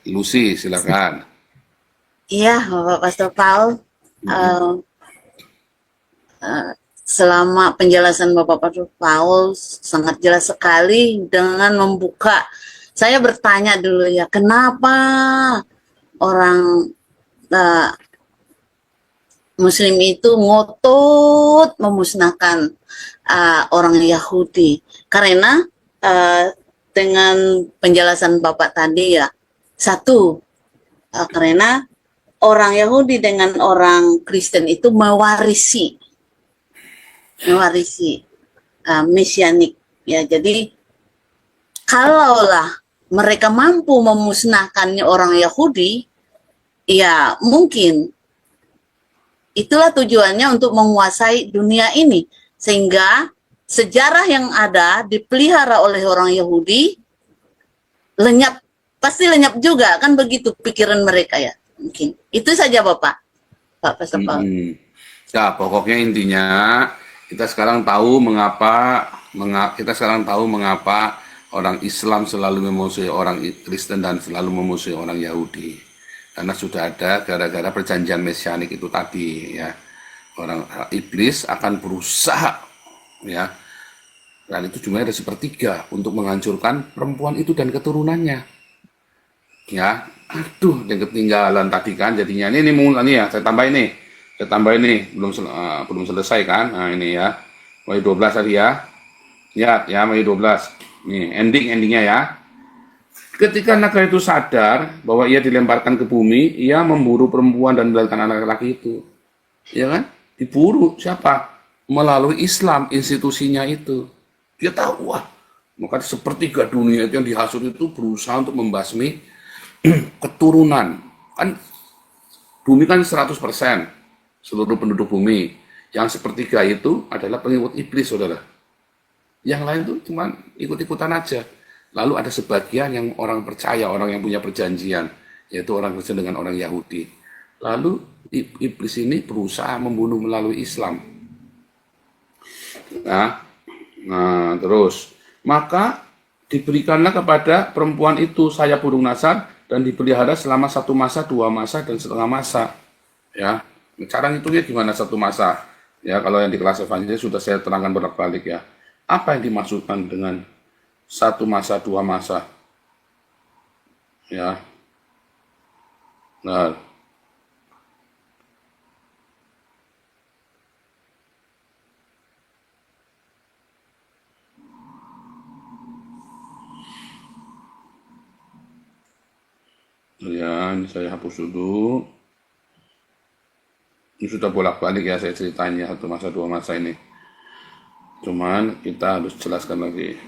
Lucy, silakan. Iya, Bapak Pastor Paul, Mm-mm. eh, selama penjelasan Bapak Pastor Paul sangat jelas sekali dengan membuka. Saya bertanya dulu ya, kenapa orang eh, Muslim itu ngotot memusnahkan orang Yahudi? Karena eh, dengan penjelasan Bapak tadi ya, satu, karena orang Yahudi dengan orang Kristen itu mewarisi mesianik ya. Jadi kalaulah mereka mampu memusnahkannya orang Yahudi, ya mungkin itulah tujuannya untuk menguasai dunia ini, sehingga sejarah yang ada dipelihara oleh orang Yahudi lenyap, pasti lenyap juga, kan begitu pikiran mereka ya. Mungkin itu saja Bapak, Pak Pastor Paul. Mm-mm. Ya, pokoknya intinya kita sekarang tahu kita sekarang tahu mengapa orang Islam selalu memusuhi orang Kristen dan selalu memusuhi orang Yahudi. Karena sudah ada gara-gara perjanjian mesianik itu tadi ya. Orang iblis akan berusaha ya. Dan itu jumlahnya ada sepertiga untuk menghancurkan perempuan itu dan keturunannya. Ya, aduh, yang ketinggalan tadi kan jadinya ini ya, saya tambah ini. Saya tambah ini belum selesai kan. Nah, ini ya. Wahyu 12 tadi ya. Ya, Wahyu 12. Nih, endingnya ya. Ketika naga itu sadar bahwa ia dilemparkan ke bumi, ia memburu perempuan dan melahirkan anak laki itu. Ya kan? Diburu siapa? Melalui Islam, institusinya itu. Dia tahu, wah, maka sepertiga dunia itu yang dihasut itu berusaha untuk membasmi keturunan. Kan bumi kan 100% seluruh penduduk bumi. Yang sepertiga itu adalah pengikut iblis, saudara. Yang lain tuh cuma ikut-ikutan aja. Lalu ada sebagian yang orang percaya, orang yang punya perjanjian, yaitu orang Kristen dengan orang Yahudi. Lalu iblis ini berusaha membunuh melalui Islam. Nah, terus maka diberikanlah kepada perempuan itu sayap burung nasar dan dipelihara selama 1 masa, 2 masa, dan setengah masa. Ya, cara ngitungnya gimana 1 masa? Ya, kalau yang di kelas evangelis sudah saya terangkan bolak-balik ya. Apa yang dimaksudkan dengan 1 masa, 2 masa? Ya, nah, ya, ini saya hapus dulu. Ini sudah bolak-balik ya saya ceritanya 1 masa, 2 masa ini. Cuman kita harus jelaskan lagi.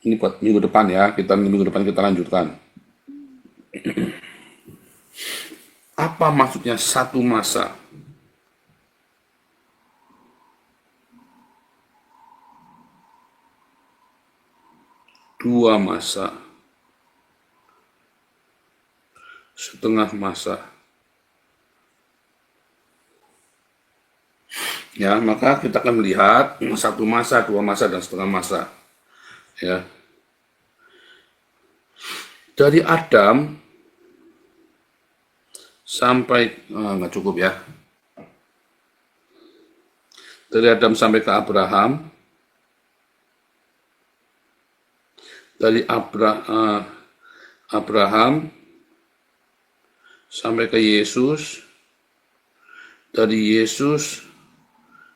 Ini buat minggu depan ya, minggu depan kita lanjutkan. Apa maksudnya 1 masa? 2 masa, setengah masa. Ya, maka kita akan melihat 1 masa, 2 masa, dan setengah masa. Ya, dari Adam sampai nggak cukup ya. Dari Adam sampai ke Abraham, dari Abraham sampai ke Yesus, dari Yesus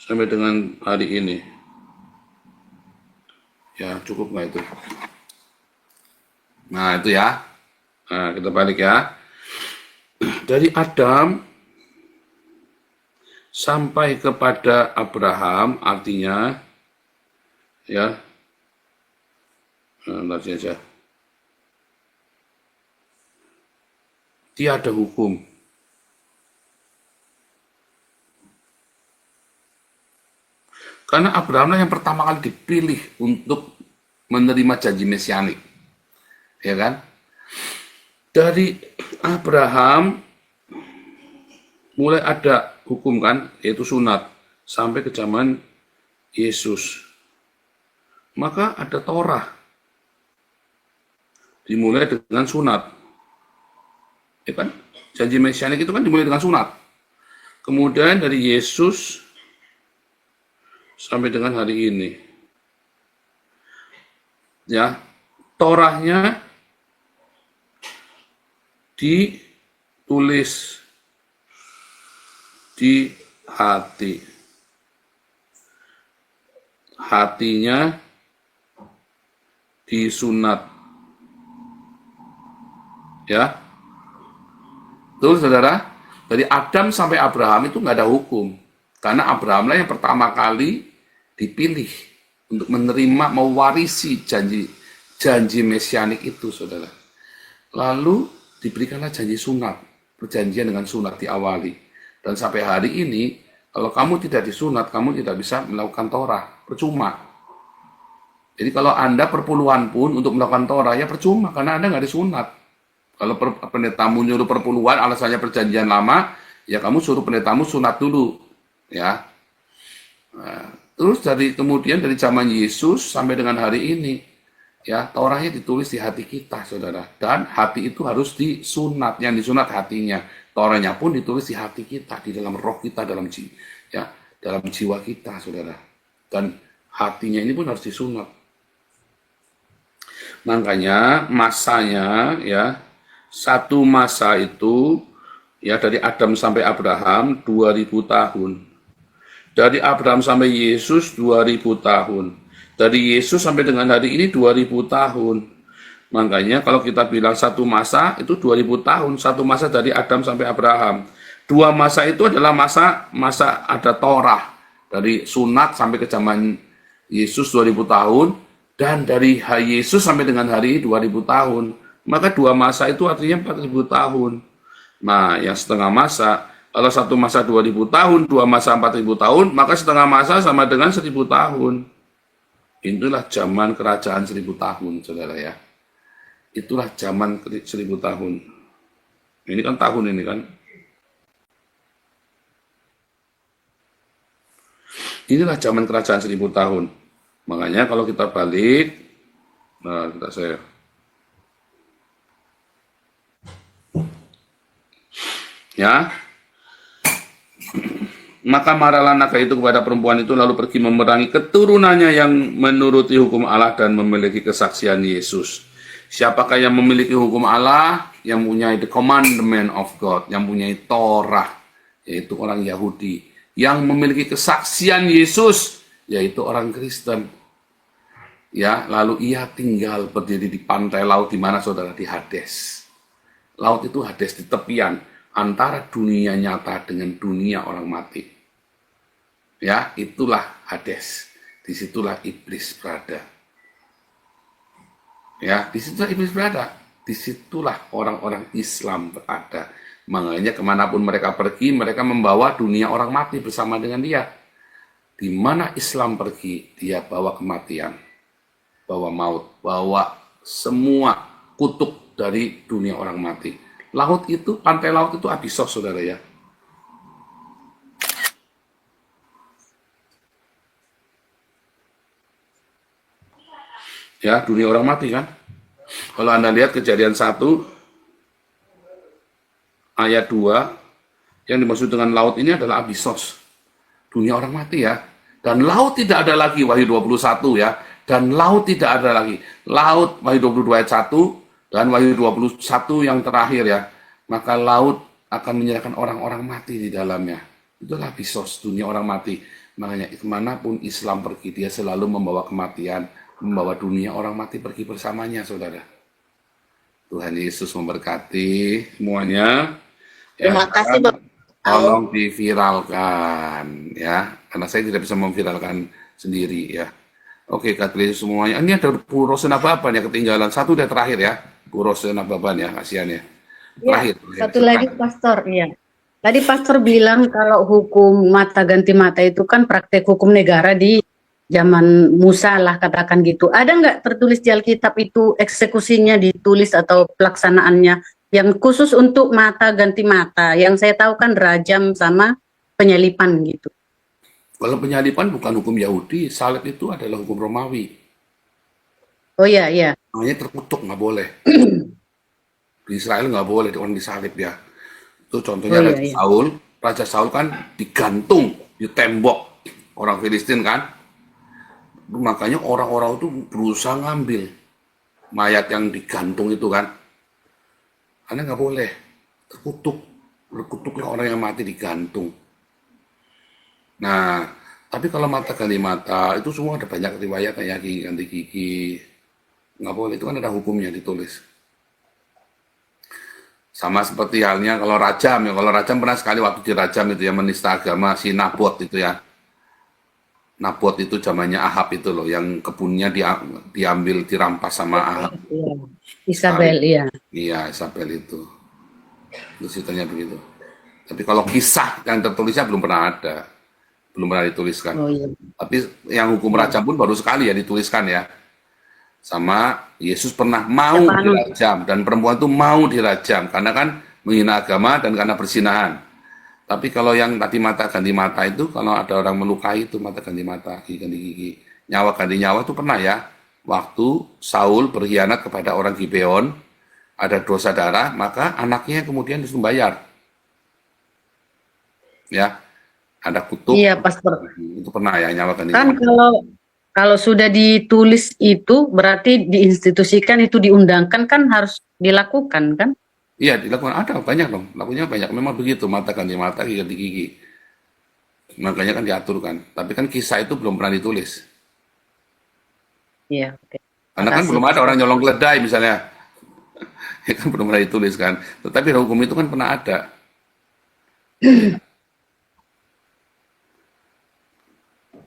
sampai dengan hari ini. Ya, cukup nggak itu? Nah, itu ya. Nah, kita balik ya. Dari Adam sampai kepada Abraham, artinya ya, nanti aja. Tiada hukum. Karena Abraham yang pertama kali dipilih untuk menerima janji mesianik. Ya kan? Dari Abraham mulai ada hukum kan, yaitu sunat. sampai ke zaman Yesus. Maka ada Torah, dimulai dengan sunat. Ya kan? Janji mesianik itu kan dimulai dengan sunat. Kemudian dari Yesus sampai dengan hari ini. Ya, Torahnya ditulis di hati. Hatinya disunat. Ya. Betul, saudara? Dari Adam sampai Abraham itu nggak ada hukum. Karena Abrahamlah yang pertama kali dipilih untuk menerima, mewarisi janji mesianik itu, saudara. Lalu diberikanlah janji sunat, perjanjian dengan sunat diawali. Dan sampai hari ini, kalau kamu tidak disunat, kamu tidak bisa melakukan Torah, percuma. Jadi kalau Anda perpuluhan pun untuk melakukan Torah, ya percuma, karena Anda nggak disunat. Kalau pendetamu nyuruh perpuluhan, alasannya perjanjian lama, ya kamu suruh pendetamu sunat dulu, ya. Nah, terus kemudian dari zaman Yesus sampai dengan hari ini, ya Torahnya ditulis di hati kita, saudara. Dan hati itu harus disunat, yang disunat hatinya. Torahnya pun ditulis di hati kita, di dalam roh kita, dalam jiwa kita, saudara. Dan hatinya ini pun harus disunat. Makanya masanya, ya, satu masa itu, ya dari Adam sampai Abraham 2000 tahun. Dari Abraham sampai Yesus 2000 tahun. Dari Yesus sampai dengan hari ini 2000 tahun. Makanya kalau kita bilang satu masa itu 2000 tahun. Satu masa dari Adam sampai Abraham. Dua masa itu adalah masa ada Torah. Dari sunat sampai ke zaman Yesus 2000 tahun. Dan dari Yesus sampai dengan hari ini 2000 tahun. Maka dua masa itu artinya 4000 tahun. Nah, yang setengah masa, kalau satu masa 2000 tahun, dua masa 4000 tahun, maka setengah masa sama dengan 1000 tahun. Itulah zaman kerajaan 1000 tahun, saudara ya. Itulah zaman 1000 tahun. Ini kan tahun ini kan. Inilah zaman kerajaan 1000 tahun. Makanya kalau kita balik, nah saya ya, maka marahlah naga itu kepada perempuan itu lalu pergi memerangi keturunannya yang menuruti hukum Allah dan memiliki kesaksian Yesus. Siapakah yang memiliki hukum Allah? Yang punya the commandment of God, yang punya Torah, yaitu orang Yahudi. Yang memiliki kesaksian Yesus, yaitu orang Kristen. Ya, lalu ia tinggal berdiri di pantai laut di mana, saudara? Di Hades. Laut itu Hades, di tepian antara dunia nyata dengan dunia orang mati. Ya, itulah Hades. Disitulah iblis berada. Ya, disitulah iblis berada. Disitulah orang-orang Islam berada. Makanya kemanapun mereka pergi, mereka membawa dunia orang mati bersama dengan dia. Di mana Islam pergi, dia bawa kematian, bawa maut, bawa semua kutuk dari dunia orang mati. Laut itu, pantai laut itu Abysos, saudara ya. Ya, dunia orang mati kan. Kalau Anda lihat Kejadian 1 ayat 2, yang dimaksud dengan laut ini adalah Abysos. Dunia orang mati ya. Dan laut tidak ada lagi, Wahyu 21 ya. Dan laut tidak ada lagi. Laut, Wahyu 22 ayat 1, dan Wahyu 21 yang terakhir ya, maka laut akan menyerahkan orang-orang mati di dalamnya. Itulah Abysos, dunia orang mati. Makanya kemanapun Islam pergi, dia selalu membawa kematian, membawa dunia orang mati pergi bersamanya, saudara. Tuhan Yesus memberkati semuanya. Terima kasih, Bapak. Tolong diviralkan ya, karena saya tidak bisa memviralkan sendiri ya. Oke, God bless semuanya. Ini ada Bu Rosen Ababan ya, ketinggalan satu dan terakhir ya. Bu Rosen Ababan ya, kasihan ya. Terakhir. Ya, satu lagi Pastor, ya. Tadi Pastor bilang kalau hukum mata ganti mata itu kan praktek hukum negara di zaman Musa lah, katakan gitu. Ada nggak tertulis di Alkitab itu eksekusinya ditulis atau pelaksanaannya yang khusus untuk mata ganti mata? Yang saya tahu kan rajam sama penyalipan gitu. Kalau penyaliban bukan hukum Yahudi, salib itu adalah hukum Romawi. Oh iya, iya. Namanya terkutuk, nggak boleh. Di Israel nggak boleh orang disalib ya. Itu Oh contohnya iya, Raja iya. Saul. Raja Saul kan digantung di tembok orang Filistin kan. Makanya orang-orang itu berusaha ngambil mayat yang digantung itu kan. Karena nggak boleh. Terkutuk. Terkutuklah orang yang mati digantung. Nah, tapi kalau mata ganti mata, itu semua ada banyak riwayat kayak gigi, ganti gigi. Nggak boleh, itu kan ada hukumnya ditulis. Sama seperti halnya kalau rajam ya. Kalau rajam pernah sekali waktu dirajam itu ya menista agama si Nabot itu ya. Nabot itu zamannya Ahab itu loh, yang kebunnya diambil dirampas sama Ahab. Iya. Sekali. Isabel, iya. Iya, Isabel itu. Itu ceritanya begitu. Tapi kalau kisah yang tertulisnya belum pernah ada. Belum pernah dituliskan. Oh iya. Tapi yang hukum rajam pun baru sekali ya dituliskan ya. Sama Yesus pernah mau Stefanus. dirajam dan perempuan itu mau dirajam karena kan menghina agama dan karena persinahan. Tapi kalau yang tadi mata ganti mata itu kalau ada orang melukai itu mata ganti mata, gigi ganti gigi, nyawa ganti nyawa itu pernah ya. Waktu Saul berkhianat kepada orang Gibeon, ada dosa darah, maka anaknya kemudian disuruh bayar. Ya, ada kutuk, Iya, Pastor. itu pernah ya nyawa ganti Kan nyawa. kalau sudah ditulis itu berarti diinstitusikan itu diundangkan kan harus dilakukan kan? Iya, dilakukan ada banyak dong, lakunya banyak. Memang begitu, mata ganti mata, gigi ganti gigi. Makanya kan diatur kan. Tapi kan kisah itu belum pernah ditulis. Iya, oke. Karena kan Makasih, belum ada Pastor. orang nyolong keledai misalnya. Ya kan belum pernah ditulis kan. Tetapi hukum itu kan pernah ada.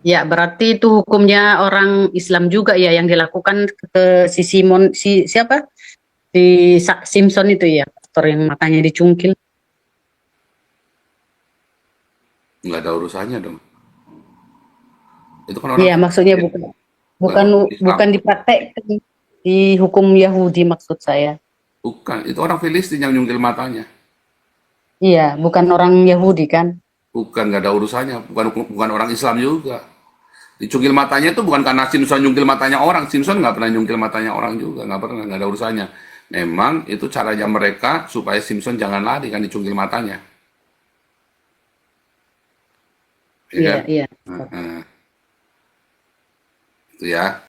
Ya, berarti itu hukumnya orang Islam juga ya yang dilakukan ke si Simon, si siapa? Si Simpson itu ya, Pastor yang matanya dicungkil. Nggak ada urusannya dong. Itu kan orang Iya, maksudnya Kristen, bukan bukan bukan orang Islam. bukan dipraktekkan di hukum Yahudi maksud saya. Bukan, itu orang Filistin yang nyungkil matanya. Iya, bukan orang Yahudi kan? Bukan, nggak ada urusannya. Bukan orang Islam juga. Dicungkil matanya itu bukan karena Simpson nyungkil matanya orang. Simpson nggak pernah nyungkil matanya orang juga. Nggak pernah, nggak ada urusannya. Memang itu caranya mereka supaya Simpson jangan lari kan dicungkil matanya. Ya Iya, kan? iya. Nah, itu ya.